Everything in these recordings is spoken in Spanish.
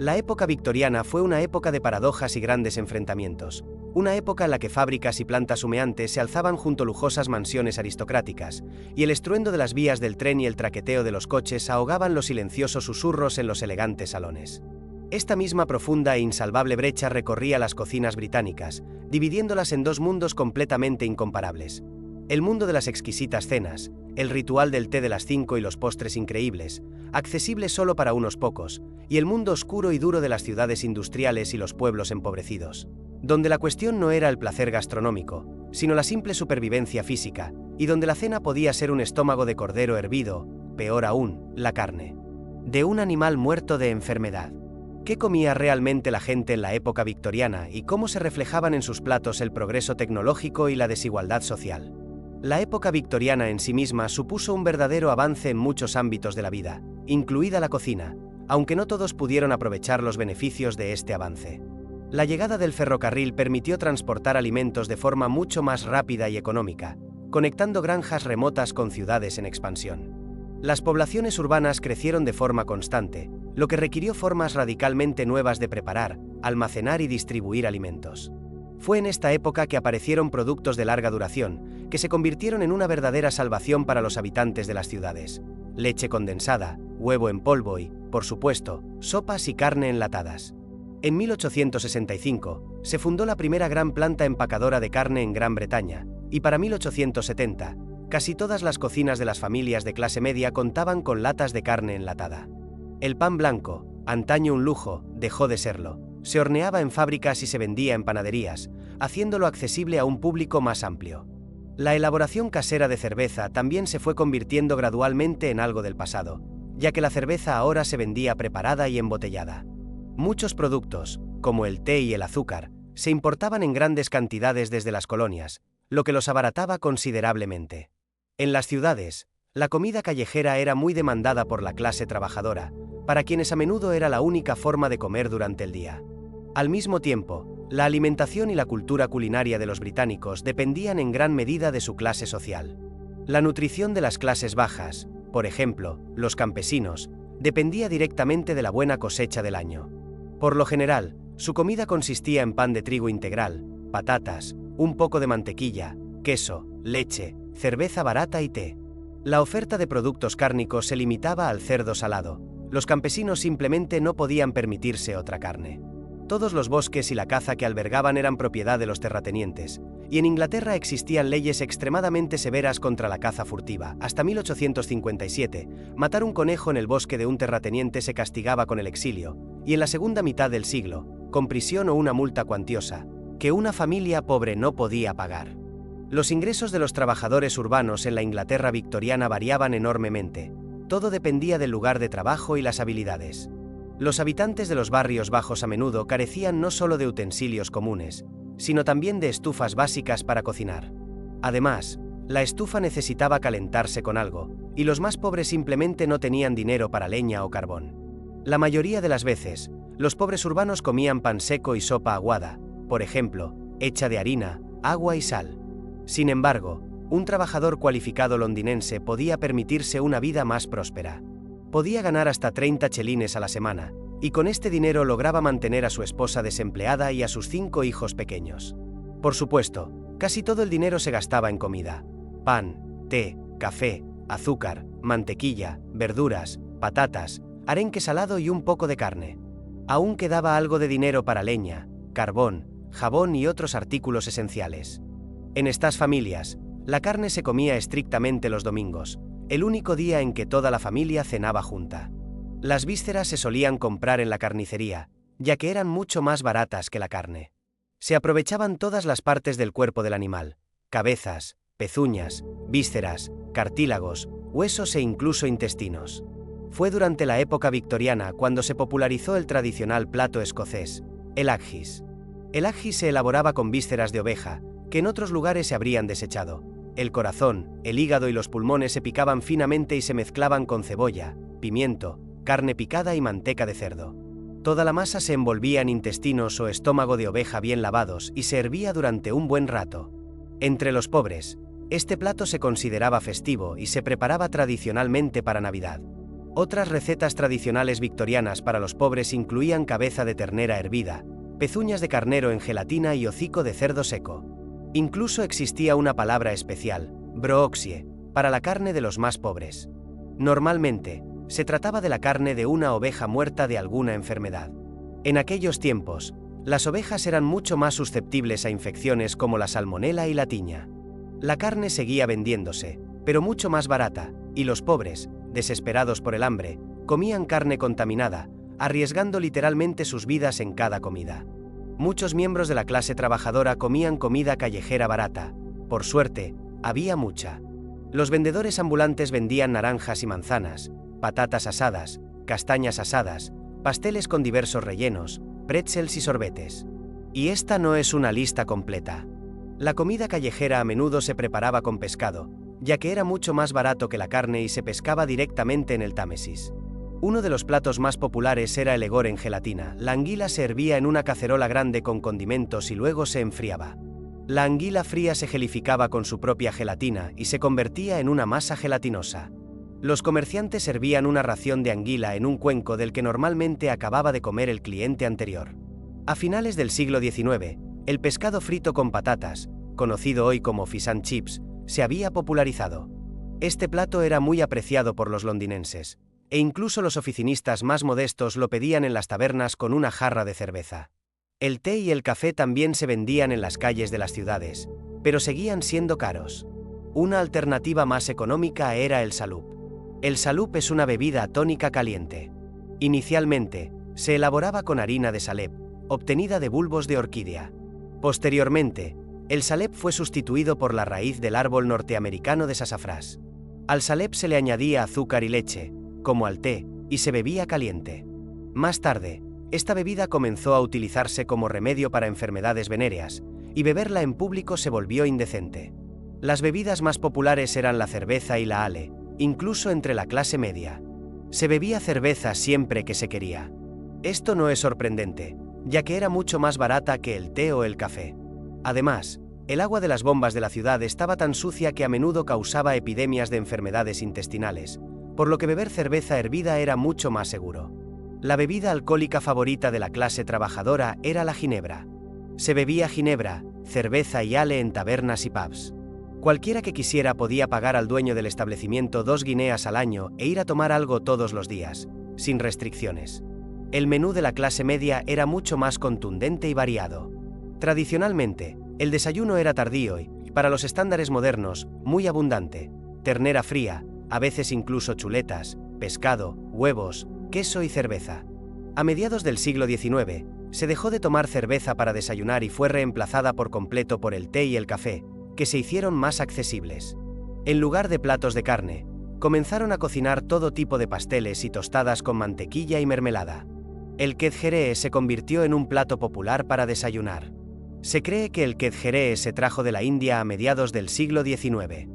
La época victoriana fue una época de paradojas y grandes enfrentamientos. Una época en la que fábricas y plantas humeantes se alzaban junto a lujosas mansiones aristocráticas, y el estruendo de las vías del tren y el traqueteo de los coches ahogaban los silenciosos susurros en los elegantes salones. Esta misma profunda e insalvable brecha recorría las cocinas británicas, dividiéndolas en dos mundos completamente incomparables. El mundo de las exquisitas cenas, el ritual del té de las 5 y los postres increíbles, accesibles solo para unos pocos, y el mundo oscuro y duro de las ciudades industriales y los pueblos empobrecidos, donde la cuestión no era el placer gastronómico, sino la simple supervivencia física, y donde la cena podía ser un estómago de cordero hervido, peor aún, la carne de un animal muerto de enfermedad. ¿Qué comía realmente la gente en la época victoriana y cómo se reflejaban en sus platos el progreso tecnológico y la desigualdad social? La época victoriana en sí misma supuso un verdadero avance en muchos ámbitos de la vida, incluida la cocina, aunque no todos pudieron aprovechar los beneficios de este avance. La llegada del ferrocarril permitió transportar alimentos de forma mucho más rápida y económica, conectando granjas remotas con ciudades en expansión. Las poblaciones urbanas crecieron de forma constante, lo que requirió formas radicalmente nuevas de preparar, almacenar y distribuir alimentos. Fue en esta época que aparecieron productos de larga duración, que se convirtieron en una verdadera salvación para los habitantes de las ciudades. Leche condensada, huevo en polvo y, por supuesto, sopas y carne enlatadas. En 1865, se fundó la primera gran planta empacadora de carne en Gran Bretaña, y para 1870, casi todas las cocinas de las familias de clase media contaban con latas de carne enlatada. El pan blanco, antaño un lujo, dejó de serlo. Se horneaba en fábricas y se vendía en panaderías, haciéndolo accesible a un público más amplio. La elaboración casera de cerveza también se fue convirtiendo gradualmente en algo del pasado, ya que la cerveza ahora se vendía preparada y embotellada. Muchos productos, como el té y el azúcar, se importaban en grandes cantidades desde las colonias, lo que los abarataba considerablemente. En las ciudades, la comida callejera era muy demandada por la clase trabajadora, para quienes a menudo era la única forma de comer durante el día. Al mismo tiempo, la alimentación y la cultura culinaria de los británicos dependían en gran medida de su clase social. La nutrición de las clases bajas, por ejemplo, los campesinos, dependía directamente de la buena cosecha del año. Por lo general, su comida consistía en pan de trigo integral, patatas, un poco de mantequilla, queso, leche, cerveza barata y té. La oferta de productos cárnicos se limitaba al cerdo salado. Los campesinos simplemente no podían permitirse otra carne. Todos los bosques y la caza que albergaban eran propiedad de los terratenientes, y en Inglaterra existían leyes extremadamente severas contra la caza furtiva. Hasta 1857, matar un conejo en el bosque de un terrateniente se castigaba con el exilio, y en la segunda mitad del siglo, con prisión o una multa cuantiosa, que una familia pobre no podía pagar. Los ingresos de los trabajadores urbanos en la Inglaterra victoriana variaban enormemente. Todo dependía del lugar de trabajo y las habilidades. Los habitantes de los barrios bajos a menudo carecían no solo de utensilios comunes, sino también de estufas básicas para cocinar. Además, la estufa necesitaba calentarse con algo, y los más pobres simplemente no tenían dinero para leña o carbón. La mayoría de las veces, los pobres urbanos comían pan seco y sopa aguada, por ejemplo, hecha de harina, agua y sal. Sin embargo, un trabajador cualificado londinense podía permitirse una vida más próspera. Podía ganar hasta 30 chelines a la semana, y con este dinero lograba mantener a su esposa desempleada y a sus 5 hijos pequeños. Por supuesto, casi todo el dinero se gastaba en comida: pan, té, café, azúcar, mantequilla, verduras, patatas, arenque salado y un poco de carne. Aún quedaba algo de dinero para leña, carbón, jabón y otros artículos esenciales. En estas familias, la carne se comía estrictamente los domingos, el único día en que toda la familia cenaba junta. Las vísceras se solían comprar en la carnicería, ya que eran mucho más baratas que la carne. Se aprovechaban todas las partes del cuerpo del animal: cabezas, pezuñas, vísceras, cartílagos, huesos e incluso intestinos. Fue durante la época victoriana cuando se popularizó el tradicional plato escocés, el haggis. El haggis se elaboraba con vísceras de oveja, que en otros lugares se habrían desechado. El corazón, el hígado y los pulmones se picaban finamente y se mezclaban con cebolla, pimiento, carne picada y manteca de cerdo. Toda la masa se envolvía en intestinos o estómago de oveja bien lavados y se hervía durante un buen rato. Entre los pobres, este plato se consideraba festivo y se preparaba tradicionalmente para Navidad. Otras recetas tradicionales victorianas para los pobres incluían cabeza de ternera hervida, pezuñas de carnero en gelatina y hocico de cerdo seco. Incluso existía una palabra especial, brooxie, para la carne de los más pobres. Normalmente, se trataba de la carne de una oveja muerta de alguna enfermedad. En aquellos tiempos, las ovejas eran mucho más susceptibles a infecciones como la salmonela y la tiña. La carne seguía vendiéndose, pero mucho más barata, y los pobres, desesperados por el hambre, comían carne contaminada, arriesgando literalmente sus vidas en cada comida. Muchos miembros de la clase trabajadora comían comida callejera barata. Por suerte, había mucha. Los vendedores ambulantes vendían naranjas y manzanas, patatas asadas, castañas asadas, pasteles con diversos rellenos, pretzels y sorbetes. Y esta no es una lista completa. La comida callejera a menudo se preparaba con pescado, ya que era mucho más barato que la carne y se pescaba directamente en el Támesis. Uno de los platos más populares era el egor en gelatina. La anguila se hervía en una cacerola grande con condimentos y luego se enfriaba. La anguila fría se gelificaba con su propia gelatina y se convertía en una masa gelatinosa. Los comerciantes servían una ración de anguila en un cuenco del que normalmente acababa de comer el cliente anterior. A finales del siglo XIX, el pescado frito con patatas, conocido hoy como fish and chips, se había popularizado. Este plato era muy apreciado por los londinenses, e incluso los oficinistas más modestos lo pedían en las tabernas con una jarra de cerveza. El té y el café también se vendían en las calles de las ciudades, pero seguían siendo caros. Una alternativa más económica era el salup. El salup es una bebida tónica caliente. Inicialmente, se elaboraba con harina de salep, obtenida de bulbos de orquídea. Posteriormente, el salep fue sustituido por la raíz del árbol norteamericano de sasafrás. Al salep se le añadía azúcar y leche, como al té, y se bebía caliente. Más tarde, esta bebida comenzó a utilizarse como remedio para enfermedades venéreas, y beberla en público se volvió indecente. Las bebidas más populares eran la cerveza y la ale, incluso entre la clase media. Se bebía cerveza siempre que se quería. Esto no es sorprendente, ya que era mucho más barata que el té o el café. Además, el agua de las bombas de la ciudad estaba tan sucia que a menudo causaba epidemias de enfermedades intestinales, por lo que beber cerveza hervida era mucho más seguro. La bebida alcohólica favorita de la clase trabajadora era la ginebra. Se bebía ginebra, cerveza y ale en tabernas y pubs. Cualquiera que quisiera podía pagar al dueño del establecimiento 2 guineas al año e ir a tomar algo todos los días, sin restricciones. El menú de la clase media era mucho más contundente y variado. Tradicionalmente, el desayuno era tardío y, para los estándares modernos, muy abundante. Ternera fría, a veces incluso chuletas, pescado, huevos, queso y cerveza. A mediados del siglo XIX, se dejó de tomar cerveza para desayunar y fue reemplazada por completo por el té y el café, que se hicieron más accesibles. En lugar de platos de carne, comenzaron a cocinar todo tipo de pasteles y tostadas con mantequilla y mermelada. El kedjeree se convirtió en un plato popular para desayunar. Se cree que el kedjeree se trajo de la India a mediados del siglo XIX.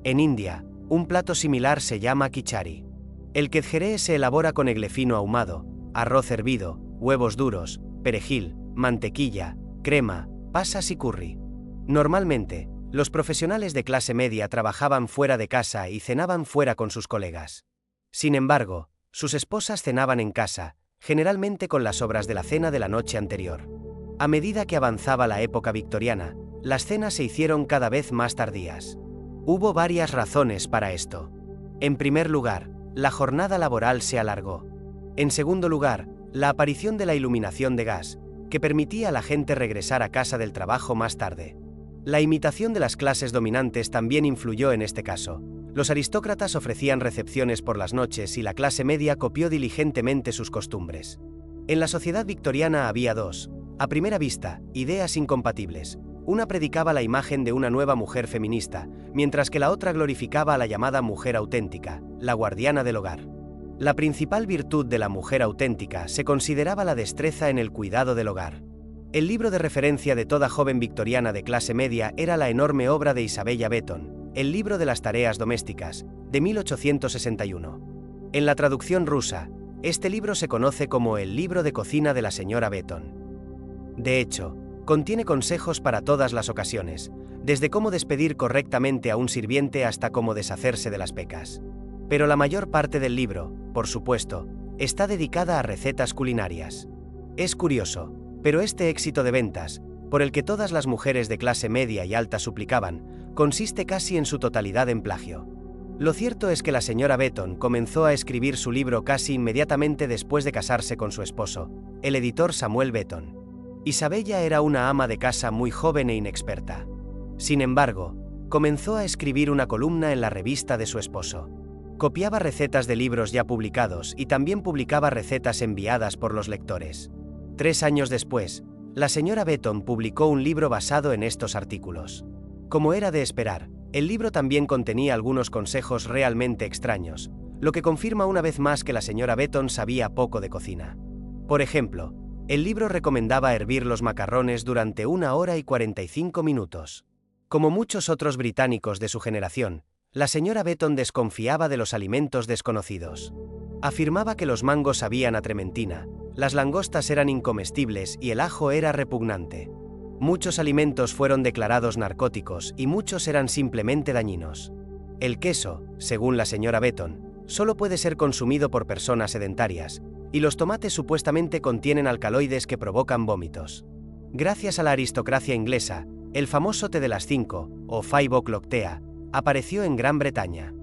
En India, un plato similar se llama kichari. El kedjeree se elabora con egle fino ahumado, arroz hervido, huevos duros, perejil, mantequilla, crema, pasas y curry. Normalmente, los profesionales de clase media trabajaban fuera de casa y cenaban fuera con sus colegas. Sin embargo, sus esposas cenaban en casa, generalmente con las sobras de la cena de la noche anterior. A medida que avanzaba la época victoriana, las cenas se hicieron cada vez más tardías. Hubo varias razones para esto. En primer lugar, la jornada laboral se alargó. En segundo lugar, la aparición de la iluminación de gas, que permitía a la gente regresar a casa del trabajo más tarde. La imitación de las clases dominantes también influyó en este caso. Los aristócratas ofrecían recepciones por las noches y la clase media copió diligentemente sus costumbres. En la sociedad victoriana había dos, a primera vista, ideas incompatibles. Una predicaba la imagen de una nueva mujer feminista, mientras que la otra glorificaba a la llamada mujer auténtica, la guardiana del hogar. La principal virtud de la mujer auténtica se consideraba la destreza en el cuidado del hogar. El libro de referencia de toda joven victoriana de clase media era la enorme obra de Isabella Beton, El libro de las tareas domésticas, de 1861. En la traducción rusa, este libro se conoce como el libro de cocina de la señora Beton. De hecho, contiene consejos para todas las ocasiones, desde cómo despedir correctamente a un sirviente hasta cómo deshacerse de las pecas. Pero la mayor parte del libro, por supuesto, está dedicada a recetas culinarias. Es curioso, pero este éxito de ventas, por el que todas las mujeres de clase media y alta suplicaban, consiste casi en su totalidad en plagio. Lo cierto es que la señora Benton comenzó a escribir su libro casi inmediatamente después de casarse con su esposo, el editor Samuel Benton. Isabella era una ama de casa muy joven e inexperta. Sin embargo, comenzó a escribir una columna en la revista de su esposo. Copiaba recetas de libros ya publicados y también publicaba recetas enviadas por los lectores. 3 años después, la señora Benton publicó un libro basado en estos artículos. Como era de esperar, el libro también contenía algunos consejos realmente extraños, lo que confirma una vez más que la señora Benton sabía poco de cocina. Por ejemplo, el libro recomendaba hervir los macarrones durante 1 hora y 45 minutos. Como muchos otros británicos de su generación, la señora Benton desconfiaba de los alimentos desconocidos. Afirmaba que los mangos sabían a trementina, las langostas eran incomestibles y el ajo era repugnante. Muchos alimentos fueron declarados narcóticos y muchos eran simplemente dañinos. El queso, según la señora Benton, solo puede ser consumido por personas sedentarias, y los tomates supuestamente contienen alcaloides que provocan vómitos. Gracias a la aristocracia inglesa, el famoso té de las 5, o 5 o'clock tea, apareció en Gran Bretaña.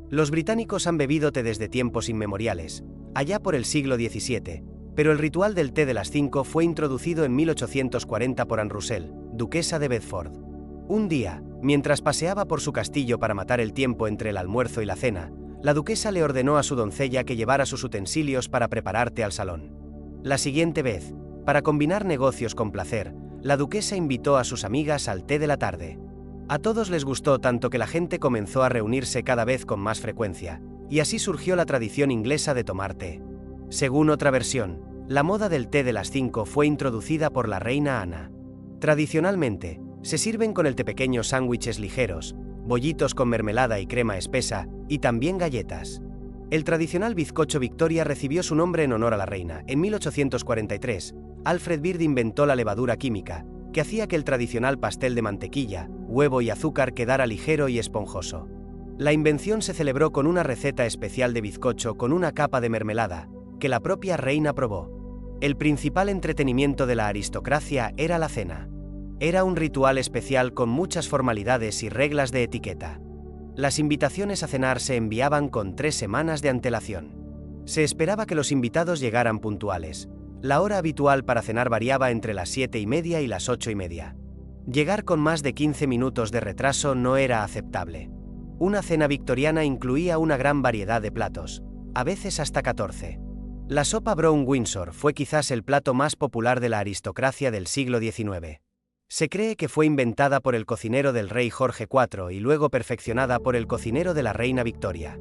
Los británicos han bebido té desde tiempos inmemoriales, allá por el siglo XVII, pero el ritual del té de las 5 fue introducido en 1840 por Anne Russell, duquesa de Bedford. Un día, mientras paseaba por su castillo para matar el tiempo entre el almuerzo y la cena, la duquesa le ordenó a su doncella que llevara sus utensilios para preparar té al salón. La siguiente vez, para combinar negocios con placer, la duquesa invitó a sus amigas al té de la tarde. A todos les gustó tanto que la gente comenzó a reunirse cada vez con más frecuencia, y así surgió la tradición inglesa de tomar té. Según otra versión, la moda del té de las 5 fue introducida por la reina Ana. Tradicionalmente, se sirven con el té pequeños sándwiches ligeros, bollitos con mermelada y crema espesa, y también galletas. El tradicional bizcocho Victoria recibió su nombre en honor a la reina. En 1843, Alfred Bird inventó la levadura química, que hacía que el tradicional pastel de mantequilla, huevo y azúcar quedara ligero y esponjoso. La invención se celebró con una receta especial de bizcocho con una capa de mermelada, que la propia reina probó. El principal entretenimiento de la aristocracia era la cena. Era un ritual especial con muchas formalidades y reglas de etiqueta. Las invitaciones a cenar se enviaban con 3 semanas de antelación. Se esperaba que los invitados llegaran puntuales. La hora habitual para cenar variaba entre las 7:30 y las 8:30. Llegar con más de 15 minutos de retraso no era aceptable. Una cena victoriana incluía una gran variedad de platos, a veces hasta 14. La sopa Brown Windsor fue quizás el plato más popular de la aristocracia del siglo XIX. Se cree que fue inventada por el cocinero del rey Jorge IV y luego perfeccionada por el cocinero de la reina Victoria.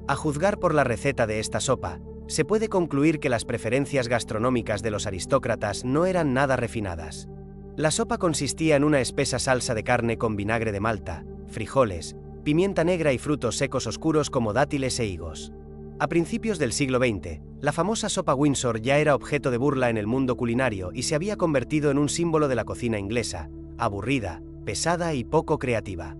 A juzgar por la receta de esta sopa, se puede concluir que las preferencias gastronómicas de los aristócratas no eran nada refinadas. La sopa consistía en una espesa salsa de carne con vinagre de malta, frijoles, pimienta negra y frutos secos oscuros como dátiles e higos. A principios del siglo XX, la famosa sopa Windsor ya era objeto de burla en el mundo culinario y se había convertido en un símbolo de la cocina inglesa, aburrida, pesada y poco creativa.